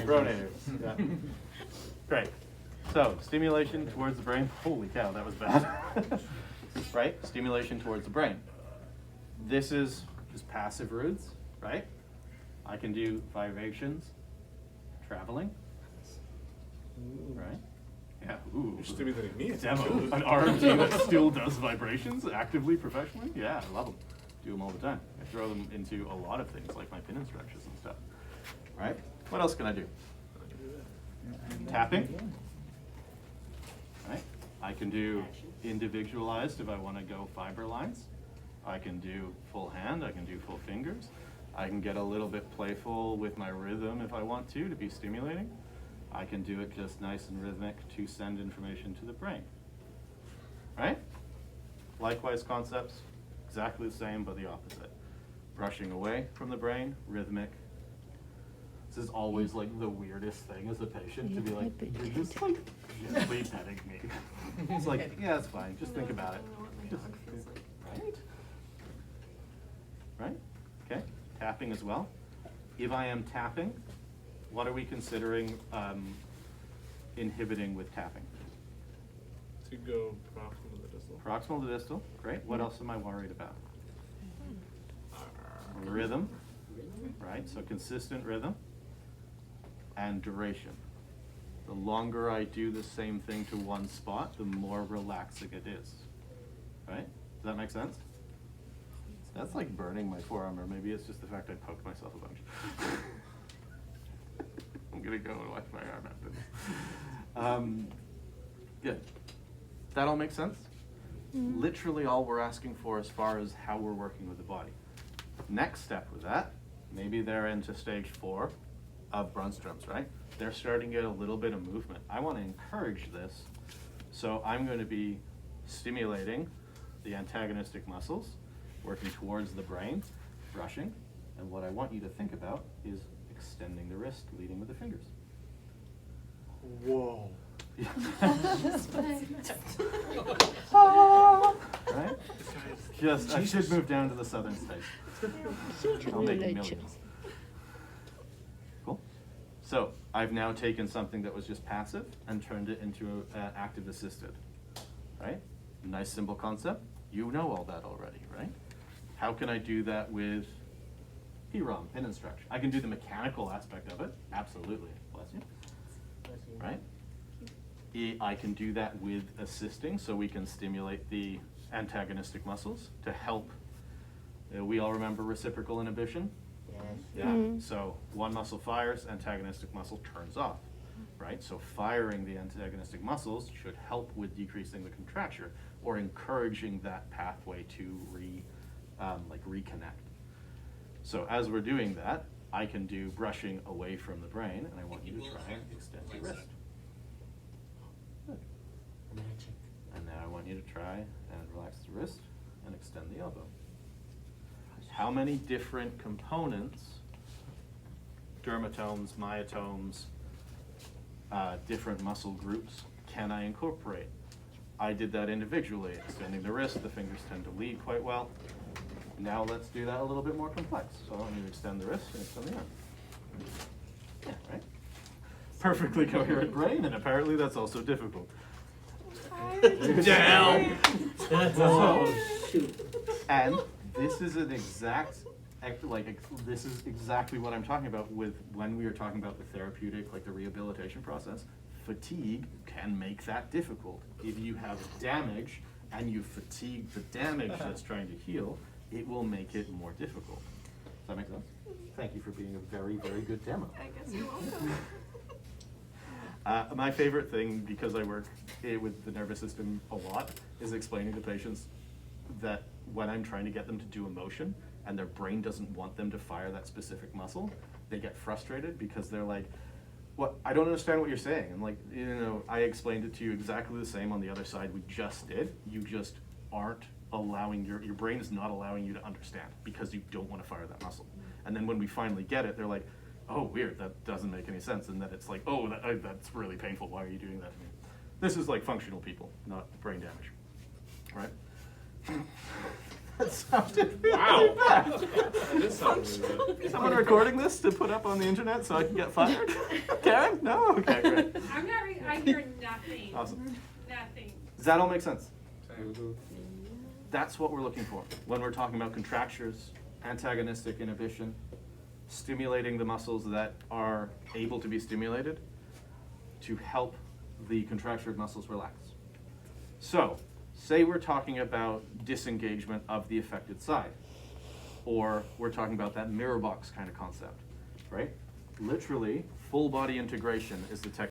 Pronators. Yeah. Great. So, stimulation towards the brain. Holy cow, that was bad. Right? Stimulation towards the brain. This is just passive roots, right? I can do vibrations, traveling, right? Yeah, ooh. You're stimulating me. Demo, an RMT that still does vibrations actively, professionally? Yeah, I love them. Do them all the time. I throw them into a lot of things, like my pin instructions and stuff. Right? What else can I do? Tapping. Right? I can do individualized if I want to go fiber lines. I can do full hand, I can do full fingers. I can get a little bit playful with my rhythm if I want to be stimulating. I can do it just nice and rhythmic to send information to the brain. Right? Likewise concepts, exactly the same but the opposite. Brushing away from the brain, rhythmic. This is always like the weirdest thing as a patient to be like, you're just like gently petting me. It's like, yeah, it's fine, just think about it. Right? Right? Okay, tapping as well. If I am tapping, what are we considering inhibiting with tapping? To go proximal to distal. Proximal to distal, great. What else am I worried about? Rhythm, right? So consistent rhythm and duration. The longer I do the same thing to one spot, the more relaxing it is, right? Does that make sense? That's like burning my forearm, or maybe it's just the fact I poked myself a bunch. I'm gonna go and wash my arm after this. Good. That all makes sense? Mm-hmm. Literally all we're asking for as far as how we're working with the body. Next step with that, maybe they're into stage 4 of Brunström's, right? They're starting to get a little bit of movement. I want to encourage this, so I'm going to be stimulating the antagonistic muscles, working towards the brain, brushing, and what I want you to think about is extending the wrist, leading with the fingers. Whoa. Right? Just, I should move down to the southern states. I'll make millions. Cool. So I've now taken something that was just passive and turned it into active assisted. Right? Nice simple concept. You know all that already, right? How can I do that with PROM, pin instruction? I can do the mechanical aspect of it. Absolutely. Bless you. Right? I can do that with assisting, so we can stimulate the antagonistic muscles to help. We all remember reciprocal inhibition? Yes. Yeah. Mm-hmm. So one muscle fires, antagonistic muscle turns off, right? So firing the antagonistic muscles should help with decreasing the contracture or encouraging that pathway to reconnect. So as we're doing that, I can do brushing away from the brain, and I want you to try and extend the wrist. Good. And now I want you to try and relax the wrist and extend the elbow. How many different components, dermatomes, myotomes, different muscle groups, can I incorporate? I did that individually, extending the wrist. The fingers tend to lead quite well. Now let's do that a little bit more complex. So I want you to extend the wrist and extend the arm. Yeah, right? Perfectly coherent brain, and apparently that's also difficult. Down! Oh, shoot. And this is an exact, this is exactly what I'm talking about with when we are talking about the therapeutic, like the rehabilitation process. Fatigue can make that difficult. If you have damage and you fatigue the damage that's trying to heal, it will make it more difficult. Does that make sense? Thank you for being a very, very good demo. I guess you're welcome. My favorite thing, because I work with the nervous system a lot, is explaining to patients that when I'm trying to get them to do a motion and their brain doesn't want them to fire that specific muscle, they get frustrated because they're like, "What? I don't understand what you're saying." And like, I explained it to you exactly the same on the other side we just did. You just aren't allowing, your brain is not allowing you to understand because you don't want to fire that muscle. And then when we finally get it, they're like, "Oh, weird, that doesn't make any sense." And then it's like, "Oh, that's really painful. Why are you doing that to me?" This is like functional people, not brain damage, right? That sounded Wow. really bad. That did sound really good. Someone recording this to put up on the internet so I can get fired? Karen? No? Okay, great. I'm not, I hear nothing. Awesome. Nothing. Does that all make sense? Mhm. That's what we're looking for when we're talking about contractures, antagonistic inhibition, stimulating the muscles that are able to be stimulated to help the contractured muscles relax. So, say we're talking about disengagement of the affected side, or we're talking about that mirror box kind of concept, right? Literally, full body integration is the technique